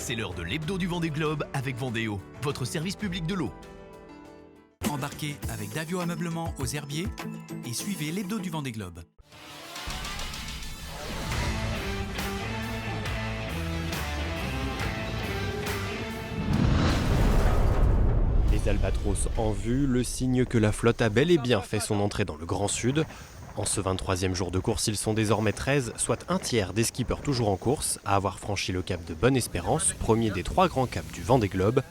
C'est l'heure de l'hebdo du Vendée Globe avec Vendéo, votre service public de l'eau. Embarquez avec Davio Ameublement aux Herbiers et suivez l'hebdo du Vendée Globe. Les albatros en vue, le signe que la flotte a bel et bien fait son entrée dans le Grand Sud. En ce 23e jour de course, ils sont désormais 13, soit un tiers des skippers toujours en course, à avoir franchi le cap de Bonne-Espérance, premier des 3 grands caps du Vendée Globe.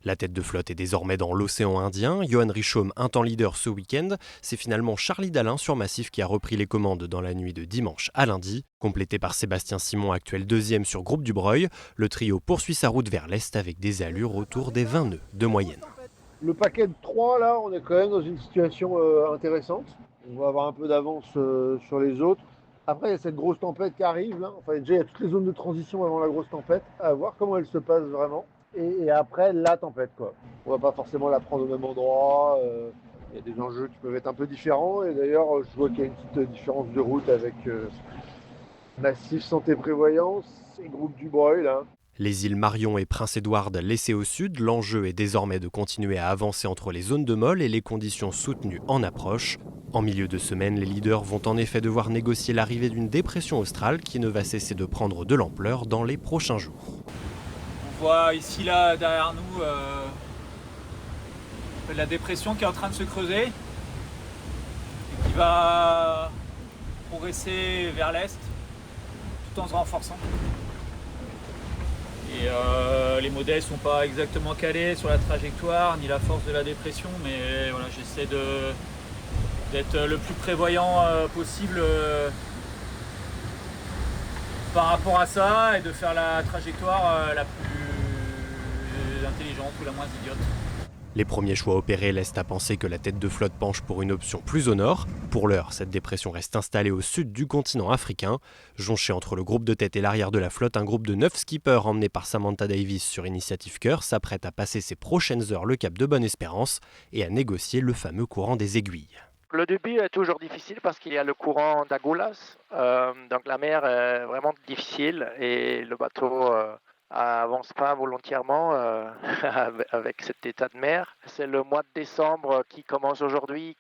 La tête de flotte est désormais dans l'océan Indien. Johan Richomme, un temps leader ce week-end, c'est finalement Charlie Dalin sur Massif qui a repris les commandes dans la nuit de dimanche à lundi. Complété par Sébastien Simon, actuel deuxième sur Groupe du Breuil, le trio poursuit sa route vers l'est avec des allures autour des 20 nœuds de moyenne. Le paquet de 3, là, on est quand même dans une situation intéressante. On va avoir un peu d'avance sur les autres. Après, il y a cette grosse tempête qui arrive. Là. Enfin, déjà, il y a toutes les zones de transition avant la grosse tempête. À voir comment elle se passe vraiment. Et après, la tempête, quoi. On va pas forcément la prendre au même endroit. Il y a des enjeux qui peuvent être un peu différents. Et d'ailleurs, je vois qu'il y a une petite différence de route avec Massif Santé Prévoyance et Groupe du Breuil, là. Les îles Marion et Prince-Édouard laissées au sud, l'enjeu est désormais de continuer à avancer entre les zones de molle et les conditions soutenues en approche. En milieu de semaine, les leaders vont en effet devoir négocier l'arrivée d'une dépression australe qui ne va cesser de prendre de l'ampleur dans les prochains jours. On voit ici, là, derrière nous, la dépression qui est en train de se creuser et qui va progresser vers l'est tout en se renforçant. Et les modèles ne sont pas exactement calés sur la trajectoire ni la force de la dépression, mais voilà, j'essaie d'être le plus prévoyant possible par rapport à ça et de faire la trajectoire la plus intelligente ou la moins idiote. Les premiers choix opérés laissent à penser que la tête de flotte penche pour une option plus au nord. Pour l'heure, cette dépression reste installée au sud du continent africain. Jonché entre le groupe de tête et l'arrière de la flotte, un groupe de 9 skippers emmenés par Samantha Davis sur Initiative Cœur s'apprête à passer ses prochaines heures le cap de Bonne-Espérance et à négocier le fameux courant des aiguilles. Le début est toujours difficile parce qu'il y a le courant d'Agoulas, donc la mer est vraiment difficile et le bateau avance pas volontairement avec cet état de mer. C'est le mois de décembre qui commence aujourd'hui,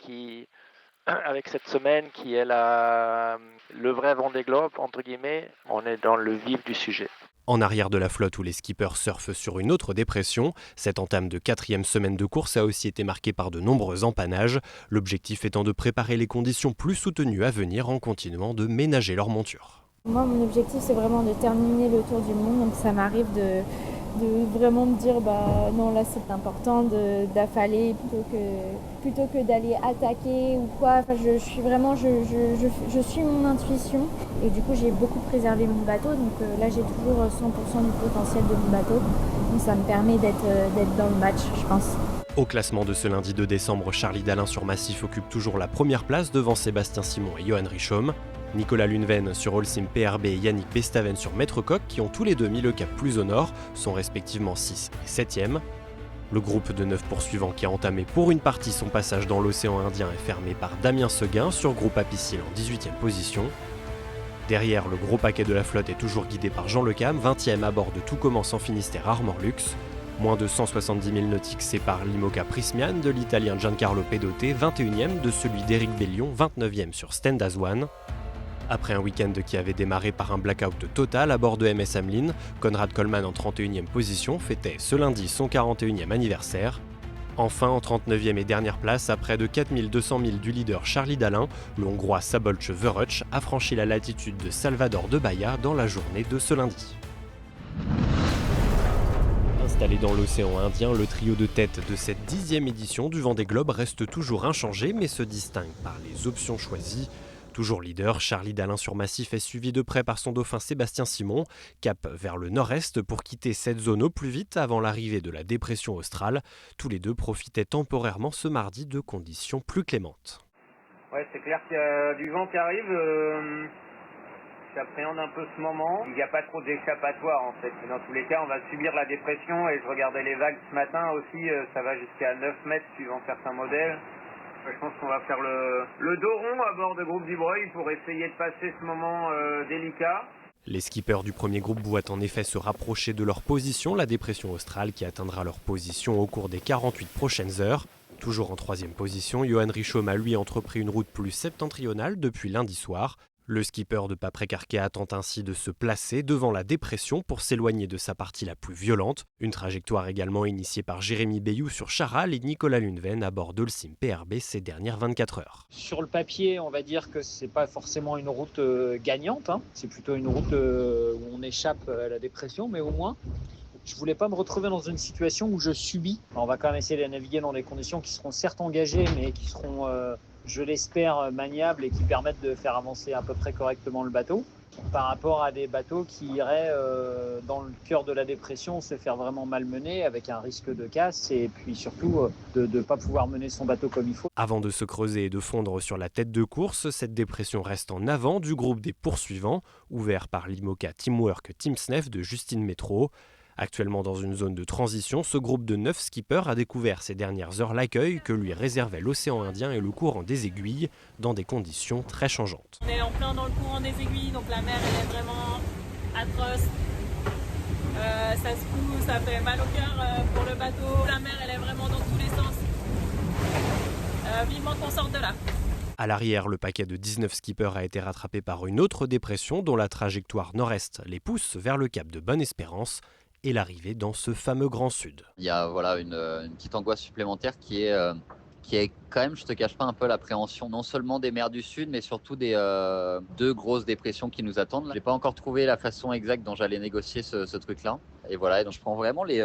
avec cette semaine qui est le vrai Vendée Globe, entre guillemets. On est dans le vif du sujet. En arrière de la flotte où les skippers surfent sur une autre dépression, cette entame de 4e semaine de course a aussi été marquée par de nombreux empannages, l'objectif étant de préparer les conditions plus soutenues à venir en continuant de ménager leur monture. Moi, mon objectif, c'est vraiment de terminer le tour du monde, donc ça m'arrive de vraiment me dire non, là c'est important d'affaler plutôt que d'aller attaquer ou quoi. Enfin, je suis mon intuition et du coup j'ai beaucoup préservé mon bateau, donc là j'ai toujours 100% du potentiel de mon bateau, donc ça me permet d'être dans le match, je pense. Au classement de ce lundi 2 décembre, Charlie Dalin sur Massif occupe toujours la première place devant Sébastien Simon et Johan Richomme. Nicolas Luneven sur Holcim PRB et Yannick Bestaven sur Maître Coq, qui ont tous les deux mis le cap plus au nord, sont respectivement 6 et 7e. Le groupe de 9 poursuivants qui a entamé pour une partie son passage dans l'océan Indien est fermé par Damien Seguin sur Groupe Apicil en 18e position. Derrière, le gros paquet de la flotte est toujours guidé par Jean Lecam, 20e à bord de Tout commence en Finistère Armor Luxe. Moins de 170 000 nautiques séparent l'Imoca Prismian de l'italien Giancarlo Pedote, 21e de celui d'Éric Bellion, 29e sur Stand As One. Après un week-end qui avait démarré par un blackout total à bord de MS Ameline, Konrad Coleman en 31e position fêtait ce lundi son 41e anniversaire. Enfin, en 39e et dernière place, à près de 4200 milles du leader Charlie Dalin, le Hongrois Szabolcs Vörös a franchi la latitude de Salvador de Bahia dans la journée de ce lundi. Installé dans l'océan Indien, le trio de tête de cette 10e édition du Vendée Globe reste toujours inchangé mais se distingue par les options choisies. Toujours leader, Charlie Dalin sur Massif est suivi de près par son dauphin Sébastien Simon, cap vers le nord-est pour quitter cette zone au plus vite avant l'arrivée de la dépression australe. Tous les deux profitaient temporairement ce mardi de conditions plus clémentes. Ouais, c'est clair qu'il y a du vent qui arrive. J'appréhende un peu ce moment. Il n'y a pas trop d'échappatoire en fait. Dans tous les cas, on va subir la dépression et je regardais les vagues ce matin aussi, ça va jusqu'à 9 mètres suivant certains modèles. Je pense qu'on va faire le dos rond à bord de Groupe du Breuil pour essayer de passer ce moment délicat. Les skippers du premier groupe voient en effet se rapprocher de leur position, la dépression australe qui atteindra leur position au cours des 48 prochaines heures. Toujours en troisième position, Johan Richomme a lui entrepris une route plus septentrionale depuis lundi soir. Le skipper de Paprec-Arkea tente ainsi de se placer devant la dépression pour s'éloigner de sa partie la plus violente. Une trajectoire également initiée par Jérémy Bayou sur Charal et Nicolas Lunven à bord d'Holcim PRB ces dernières 24 heures. Sur le papier, on va dire que c'est pas forcément une route gagnante, hein. C'est plutôt une route où on échappe à la dépression, mais au moins, je voulais pas me retrouver dans une situation où je subis. On va quand même essayer de naviguer dans des conditions qui seront certes engagées, mais qui seront, je l'espère, maniables et qui permettent de faire avancer à peu près correctement le bateau. Par rapport à des bateaux qui iraient dans le cœur de la dépression se faire vraiment malmener avec un risque de casse et puis surtout de ne pas pouvoir mener son bateau comme il faut. Avant de se creuser et de fondre sur la tête de course, cette dépression reste en avant du groupe des poursuivants, ouvert par l'IMOCA Teamwork Team Snef de Justine Métro. Actuellement dans une zone de transition, ce groupe de 9 skippers a découvert ces dernières heures l'accueil que lui réservait l'océan Indien et le courant des Aiguilles dans des conditions très changeantes. On est en plein dans le courant des Aiguilles, donc la mer elle est vraiment atroce. Ça secoue, ça fait mal au cœur pour le bateau. La mer elle est vraiment dans tous les sens. Vivement qu'on sorte de là. À l'arrière, le paquet de 19 skippers a été rattrapé par une autre dépression dont la trajectoire nord-est les pousse vers le cap de Bonne-Espérance et l'arrivée dans ce fameux Grand Sud. Il y a une petite angoisse supplémentaire qui est quand même, je te cache pas, un peu l'appréhension non seulement des mers du Sud, mais surtout des deux grosses dépressions qui nous attendent. Je n'ai pas encore trouvé la façon exacte dont j'allais négocier ce truc-là. Et voilà, et donc je prends vraiment les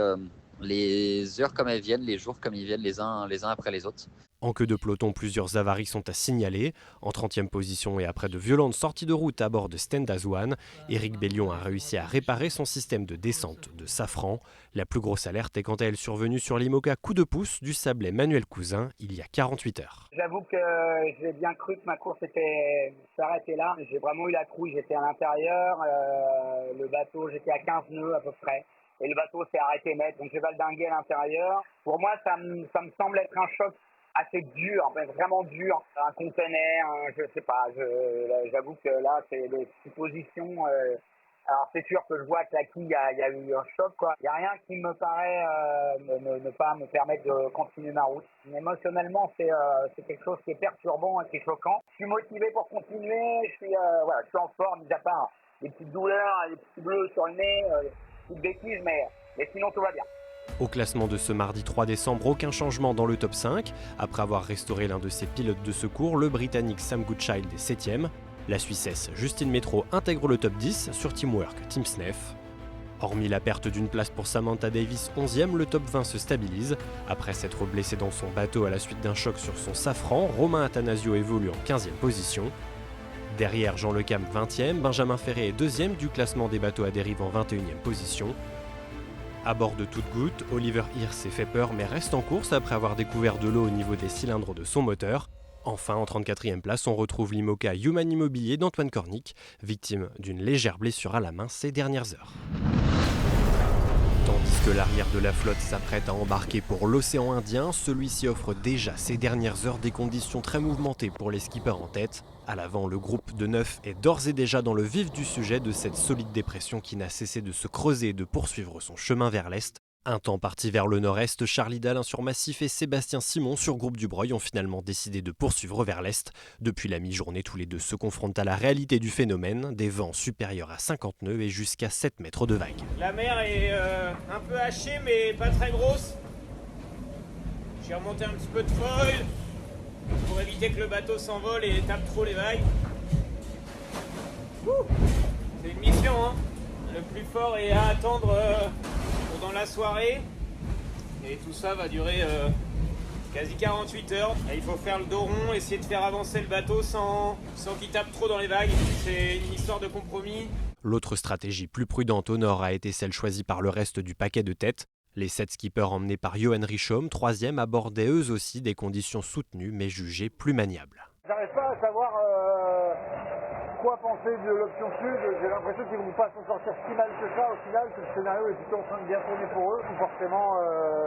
heures comme elles viennent, les jours comme ils viennent, les uns après les autres. En queue de peloton, plusieurs avaries sont à signaler. En 30e position et après de violentes sorties de route à bord de Stend Azwan, Éric Bellion a réussi à réparer son système de descente de Safran. La plus grosse alerte est quant à elle survenue sur l'IMOCA coup de pouce du Sablé Manuel Cousin il y a 48 heures. J'avoue que j'ai bien cru que ma course s'arrêtait là. J'ai vraiment eu la trouille, j'étais à l'intérieur, le bateau, j'étais à 15 nœuds à peu près. Et le bateau s'est arrêté net, donc j'ai valdingué à l'intérieur. Pour moi, ça me semble être un choc assez dur, vraiment dur. Un conteneur, je sais pas, j'avoue que là, c'est des suppositions. Alors c'est sûr que je vois que la quille, il y a eu un choc, quoi. Il n'y a rien qui me paraît ne pas me permettre de continuer ma route. Mais émotionnellement, c'est quelque chose qui est perturbant et qui est choquant. Je suis motivé pour continuer, je suis en forme, mis à part des petites douleurs, des petits bleus sur le nez, petites bêtises, mais sinon tout va bien. Au classement de ce mardi 3 décembre, aucun changement dans le top 5. Après avoir restauré l'un de ses pilotes de secours, le Britannique Sam Goodchild est 7ème. La Suissesse Justine Métro intègre le top 10 sur Teamwork Team Snef. Hormis la perte d'une place pour Samantha Davis 11ème, le top 20 se stabilise. Après s'être blessé dans son bateau à la suite d'un choc sur son Safran, Romain Athanasio évolue en 15e position. Derrière Jean Lecam 20e, Benjamin Ferré est 2e du classement des bateaux à dérive en 21e position. À bord de toute goutte, Oliver Hirst s'est fait peur mais reste en course après avoir découvert de l'eau au niveau des cylindres de son moteur. Enfin, en 34e place, on retrouve l'IMOCA Human Immobilier d'Antoine Cornic, victime d'une légère blessure à la main ces dernières heures. Tandis que l'arrière de la flotte s'apprête à embarquer pour l'océan Indien, celui-ci offre déjà ces dernières heures des conditions très mouvementées pour les skippers en tête. À l'avant, le groupe de 9 est d'ores et déjà dans le vif du sujet de cette solide dépression qui n'a cessé de se creuser et de poursuivre son chemin vers l'est. Un temps parti vers le nord-est, Charlie Dalin sur Massif et Sébastien Simon sur Groupe du Breuil ont finalement décidé de poursuivre vers l'est. Depuis la mi-journée, tous les deux se confrontent à la réalité du phénomène, des vents supérieurs à 50 nœuds et jusqu'à 7 mètres de vague. La mer est un peu hachée mais pas très grosse. J'ai remonté un petit peu de foil pour éviter que le bateau s'envole et tape trop les vagues. C'est une mission, hein. Le plus fort est à attendre dans la soirée et tout ça va durer quasi 48 heures. Et il faut faire le dos rond, essayer de faire avancer le bateau sans qu'il tape trop dans les vagues. C'est une histoire de compromis. L'autre stratégie plus prudente au nord a été celle choisie par le reste du paquet de tête. Les 7 skippers emmenés par Johan Richomme, 3e, abordaient eux aussi des conditions soutenues mais jugées plus maniables. J'arrive pas à savoir quoi penser de l'option sud. J'ai l'impression qu'ils vont pas s'en sortir si mal que ça au final, que le scénario est plutôt en train de bien tourner pour eux. Donc forcément,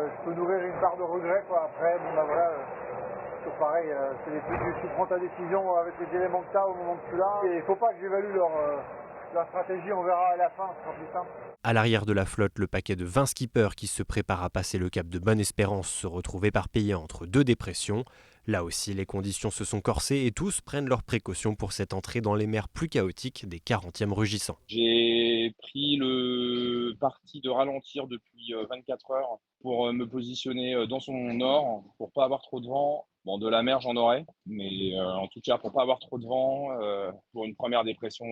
je peux nourrir une part de regret, quoi. Après, c'est pareil, c'est des trucs où tu prends ta décision avec les éléments que tu as au moment que tu l'as. Et il faut pas que j'évalue La stratégie, on verra à la fin, ce sera plus simple. À l'arrière de la flotte, le paquet de 20 skippers qui se préparent à passer le cap de Bonne-Espérance se retrouve éparpillé entre deux dépressions. Là aussi, les conditions se sont corsées et tous prennent leurs précautions pour cette entrée dans les mers plus chaotiques des 40e rugissants. J'ai pris le parti de ralentir depuis 24 heures pour me positionner dans son nord, pour pas avoir trop de vent. Bon, de la mer, j'en aurai, mais en tout cas, pour pas avoir trop de vent, pour une première dépression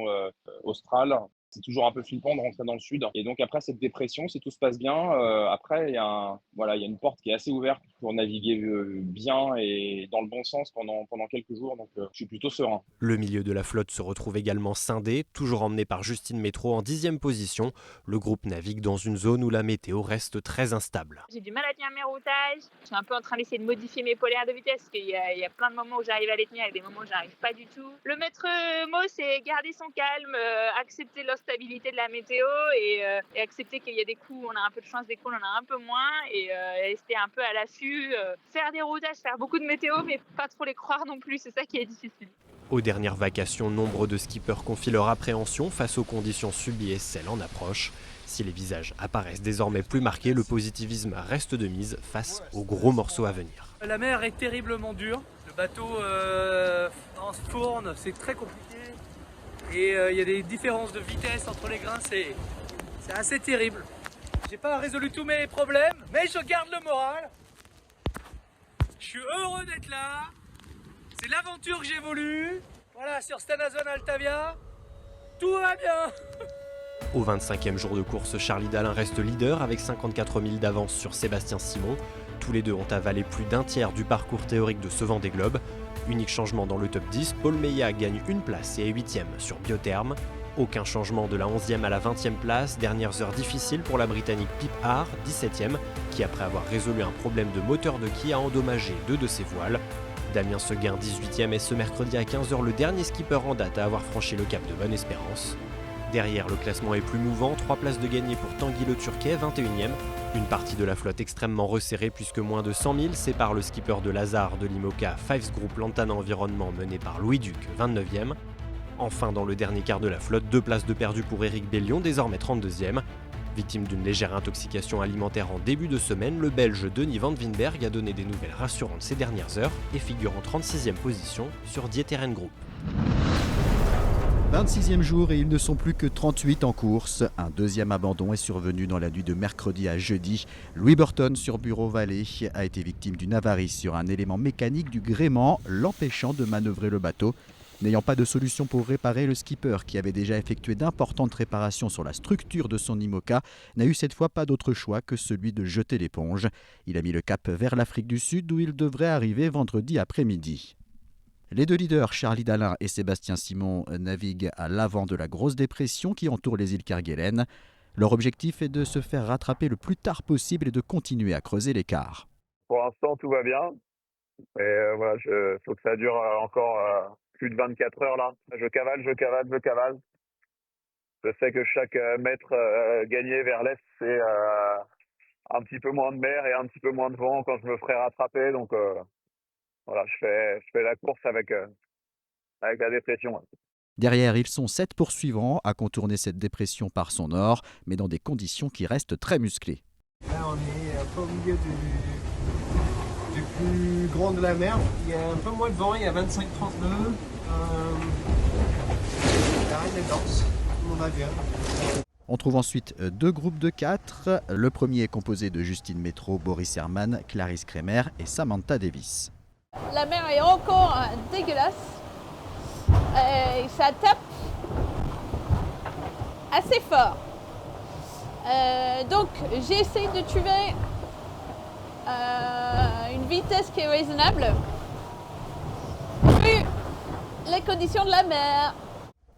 australe. C'est toujours un peu flippant de rentrer dans le sud. Et donc après cette dépression, si tout se passe bien, après il y a une porte qui est assez ouverte pour naviguer bien et dans le bon sens pendant quelques jours. Donc je suis plutôt serein. Le milieu de la flotte se retrouve également scindé, toujours emmené par Justine Métro en 10e position. Le groupe navigue dans une zone où la météo reste très instable. J'ai du mal à tenir mes routages. Je suis un peu en train d'essayer de modifier mes polaires de vitesse parce qu'il y a plein de moments où j'arrive à les tenir et des moments où j'arrive pas du tout. Le maître mot, c'est garder son calme, accepter l'instabilité de la météo et accepter qu'il y a des coups où on a un peu de chance, des coups où on en a un peu moins et rester un peu à l'affût, faire des routages, faire beaucoup de météo mais pas trop les croire non plus, c'est ça qui est difficile. Aux dernières vacations, nombre de skippers confient leur appréhension face aux conditions subies et celles en approche. Si les visages apparaissent désormais plus marqués, le positivisme reste de mise face aux gros morceaux à venir. La mer est terriblement dure, le bateau en fourne, c'est très compliqué. Et il y a des différences de vitesse entre les grains, c'est assez terrible. J'ai pas résolu tous mes problèmes, mais je garde le moral. Je suis heureux d'être là. C'est l'aventure que j'ai voulu. Voilà, sur Stanazon Altavia, tout va bien. Au 25e jour de course, Charlie Dalin reste leader avec 54 000 d'avance sur Sébastien Simon. Tous les deux ont avalé plus d'un tiers du parcours théorique de ce Vendée Globe. Unique changement dans le top 10, Paul Meillat gagne une place et est 8e sur Biotherme. Aucun changement de la 11e à la 20e place. Dernières heures difficiles pour la Britannique Pip Haar, 17e, qui après avoir résolu un problème de moteur de quai a endommagé 2 de ses voiles. Damien Seguin, 18e, est ce mercredi à 15h le dernier skipper en date à avoir franchi le cap de Bonne-Espérance. Derrière, le classement est plus mouvant, 3 places de gagné pour Tanguy Le Turquet, 21e. Une partie de la flotte extrêmement resserrée puisque moins de 100 000 séparent le skipper de Lazare de l'IMOCA Fives Group Lantana Environnement mené par Louis Duc, 29e. Enfin, dans le dernier quart de la flotte, 2 places de perdu pour Éric Bellion, désormais 32e. Victime d'une légère intoxication alimentaire en début de semaine, le Belge Denis Van Winberg a donné des nouvelles rassurantes ces dernières heures et figure en 36e position sur Dieteren Group. 26e jour et ils ne sont plus que 38 en course. Un deuxième abandon est survenu dans la nuit de mercredi à jeudi. Louis Burton sur Bureau Vallée a été victime d'une avarie sur un élément mécanique du gréement, l'empêchant de manœuvrer le bateau. N'ayant pas de solution pour réparer, le skipper, qui avait déjà effectué d'importantes réparations sur la structure de son IMOCA, n'a eu cette fois pas d'autre choix que celui de jeter l'éponge. Il a mis le cap vers l'Afrique du Sud où il devrait arriver vendredi après-midi. Les deux leaders, Charlie Dalin et Sébastien Simon, naviguent à l'avant de la grosse dépression qui entoure les îles Kerguelen. Leur objectif est de se faire rattraper le plus tard possible et de continuer à creuser l'écart. Pour l'instant, tout va bien. Et voilà, faut que ça dure encore plus de 24 heures là. Je cavale. Je sais que chaque mètre gagné vers l'est, c'est un petit peu moins de mer et un petit peu moins de vent quand je me ferai rattraper. Donc voilà, je fais la course avec la dépression. Derrière, ils sont 7 poursuivants à contourner cette dépression par son nord, mais dans des conditions qui restent très musclées. Là, on est un peu au milieu du plus grand de la mer. Il y a un peu moins de vent, il y a 25-30 nœuds. La reine est dense, on va bien. On trouve ensuite 2 groupes de 4. Le premier est composé de Justine Métro, Boris Herman, Clarisse Kremer et Samantha Davis. La mer est encore dégueulasse. Ça tape assez fort. Donc j'essaie de trouver une vitesse qui est raisonnable vu les conditions de la mer.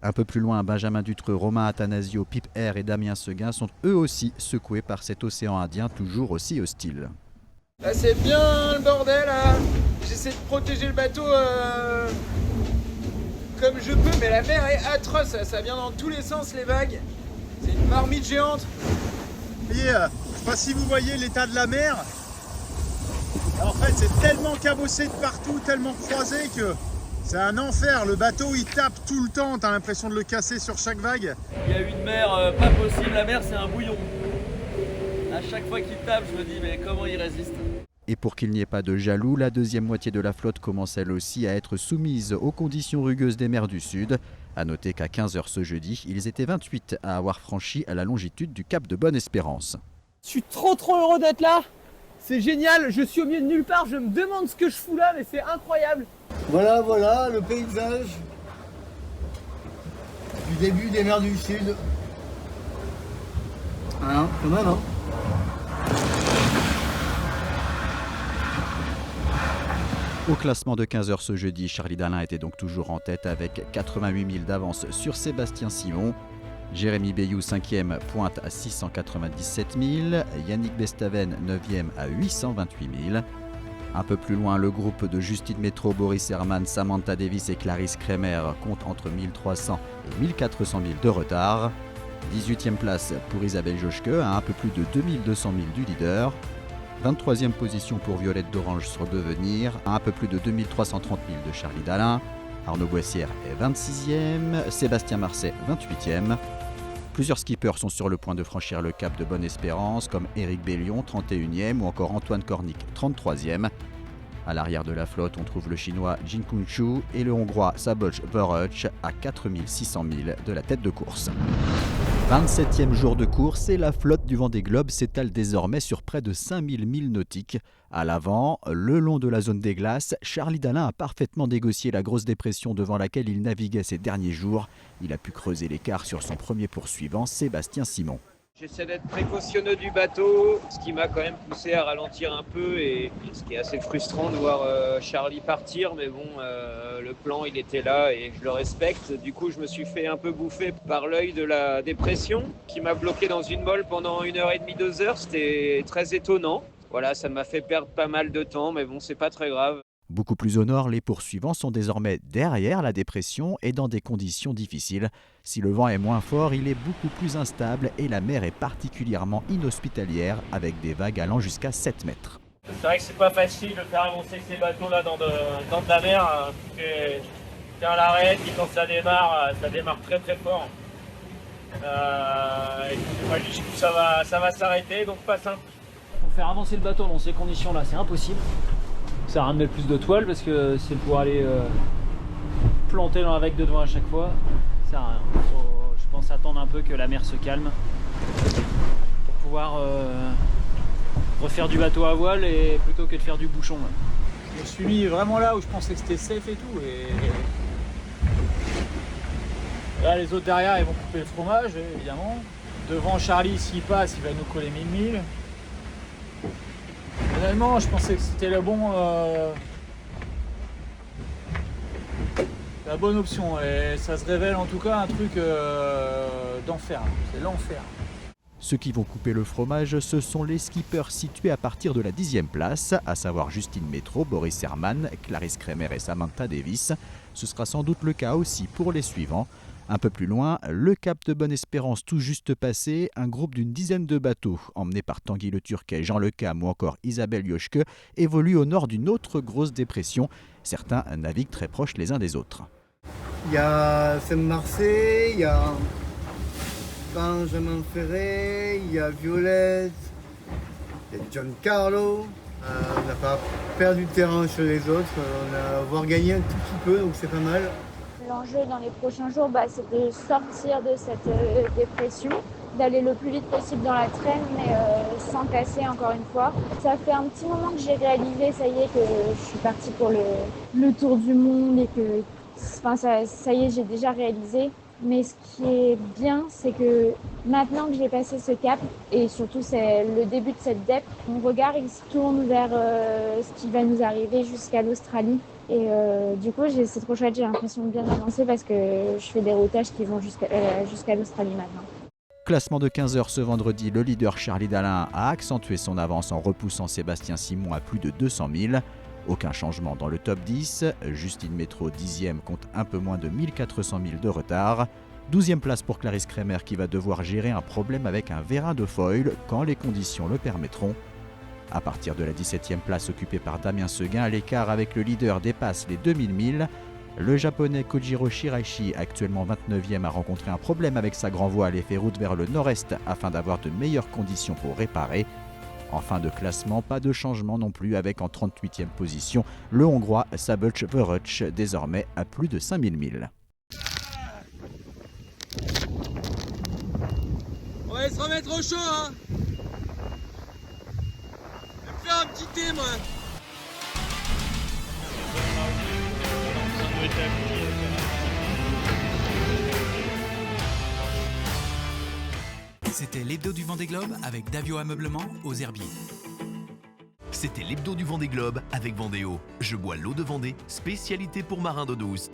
Un peu plus loin, Benjamin Dutreux, Romain Athanasio, Pip Haar et Damien Seguin sont eux aussi secoués par cet océan Indien toujours aussi hostile. Là c'est bien le bordel là. J'essaie de protéger le bateau comme je peux, mais la mer est atroce, ça vient dans tous les sens les vagues. C'est une marmite géante. Et, je sais pas si vous voyez l'état de la mer. En fait c'est tellement cabossé de partout, tellement croisé que C'est un enfer, le bateau il tape tout le temps, t'as l'impression de le casser sur chaque vague. Il y a une mer pas possible, la mer c'est un bouillon. À chaque fois qu'il tape, je me dis mais comment il résiste? Et pour qu'il n'y ait pas de jaloux, la deuxième moitié de la flotte commence elle aussi à être soumise aux conditions rugueuses des mers du Sud. A noter qu'à 15h ce jeudi, ils étaient 28 à avoir franchi à la longitude du cap de Bonne-Espérance. Je suis trop heureux d'être là. C'est génial, je suis au milieu de nulle part, je me demande ce que je fous là, mais c'est incroyable. Voilà, le paysage du début des mers du Sud. Ah, quand même, hein. Au classement de 15h ce jeudi, Charlie Dalin était donc toujours en tête avec 88 000 d'avance sur Sébastien Simon. Jérémy Bayou 5e pointe à 697 000, Yannick Bestaven 9e à 828 000. Un peu plus loin, le groupe de Justine Métro, Boris Herman, Samantha Davis et Clarisse Kremer comptent entre 1300 et 1400 000 de retard. 18e place pour Isabelle Joschke à un peu plus de 2200 000 du leader. 23e position pour Violette d'Orange sur Devenir, à un peu plus de 2330 000 de Charlie Dalin. Arnaud Boissière est 26e, Sébastien Marseille 28e. Plusieurs skippers sont sur le point de franchir le cap de Bonne-Espérance, comme Éric Bellion, 31e, ou encore Antoine Cornic, 33e. À l'arrière de la flotte, on trouve le chinois Jin Kun-chu et le hongrois Szabolcs Vörös à 4600 000 de la tête de course. 27e jour de course et la flotte du Vendée Globe s'étale désormais sur près de 5000 milles nautiques. À l'avant, le long de la zone des glaces, Charlie Dalin a parfaitement négocié la grosse dépression devant laquelle il naviguait ces derniers jours. Il a pu creuser l'écart sur son premier poursuivant, Sébastien Simon. J'essaie d'être précautionneux du bateau, ce qui m'a quand même poussé à ralentir un peu et ce qui est assez frustrant de voir Charlie partir, mais bon, le plan il était là et je le respecte. Du coup, je me suis fait un peu bouffer par l'œil de la dépression qui m'a bloqué dans une molle pendant 1h30, 2 heures. C'était très étonnant. Voilà, ça m'a fait perdre pas mal de temps, mais bon, c'est pas très grave. Beaucoup plus au nord, les poursuivants sont désormais derrière la dépression et dans des conditions difficiles. Si le vent est moins fort, il est beaucoup plus instable et la mer est particulièrement inhospitalière avec des vagues allant jusqu'à 7 mètres. C'est vrai que c'est pas facile de faire avancer ces bateaux-là dans de la mer. C'est à l'arrêt, et quand ça démarre très très fort. Et moi, je sais que ça va s'arrêter, donc pas simple. Pour faire avancer le bateau dans ces conditions-là, c'est impossible. Ça sert à rien de mettre plus de toile parce que c'est pour aller planter dans la vague de devant à chaque fois. Ça sert à rien. Faut, je pense, attendre un peu que la mer se calme pour pouvoir refaire du bateau à voile et plutôt que de faire du bouchon. Là. Je me suis mis vraiment là où je pensais que c'était safe et tout. Et là, les autres derrière, ils vont couper le fromage, évidemment. Devant, Charlie, s'il passe, il va nous coller 1000. Honnêtement, je pensais que c'était la bonne option et ça se révèle en tout cas un truc d'enfer. C'est l'enfer. Ceux qui vont couper le fromage, ce sont les skippers situés à partir de la 10e place, à savoir Justine Métro, Boris Herman, Clarisse Kremer et Samantha Davis. Ce sera sans doute le cas aussi pour les suivants. Un peu plus loin, le cap de Bonne-Espérance tout juste passé, un groupe d'une dizaine de bateaux, emmenés par Tanguy Le Turquet, Jean Le Cam ou encore Isabelle Joschke, évolue au nord d'une autre grosse dépression. Certains naviguent très proches les uns des autres. Il y a Sam Marseille, il y a Benjamin Ferré, il y a Violette, il y a John Carlo. On n'a pas perdu de terrain sur les autres, on a voire gagné un tout petit peu, donc c'est pas mal. L'enjeu dans les prochains jours, c'est de sortir de cette dépression, d'aller le plus vite possible dans la traîne, mais sans casser encore une fois. Ça fait un petit moment que j'ai réalisé, ça y est, que je suis partie pour le tour du monde et que ça y est, j'ai déjà réalisé. Mais ce qui est bien, c'est que maintenant que j'ai passé ce cap, et surtout c'est le début de cette dep, mon regard il se tourne vers ce qui va nous arriver jusqu'à l'Australie. Et du coup, c'est trop chouette, j'ai l'impression de bien avancer parce que je fais des routages qui vont jusqu'à l'Australie maintenant. Classement de 15h ce vendredi, le leader Charlie Dalin a accentué son avance en repoussant Sébastien Simon à plus de 200 000. Aucun changement dans le top 10. Justine Métro 10e compte un peu moins de 1400 000 de retard. 12e place pour Clarisse Kremer qui va devoir gérer un problème avec un vérin de foil quand les conditions le permettront. À partir de la 17e place occupée par Damien Seguin, l'écart avec le leader dépasse les 2000 milles. Le japonais Kojiro Shiraishi, actuellement 29e, a rencontré un problème avec sa grand voile et fait route vers le nord-est afin d'avoir de meilleures conditions pour réparer. En fin de classement, pas de changement non plus avec en 38e position le Hongrois Szabolcs Vörös, désormais à plus de 5000 milles. On va se remettre au chaud, hein. Je vais me faire un petit thé, moi. C'était l'hebdo du Vendée Globe avec Davio Ameublement aux Herbiers. C'était l'hebdo du Vendée Globe avec Vendéo. Je bois l'eau de Vendée, spécialité pour marins d'eau douce.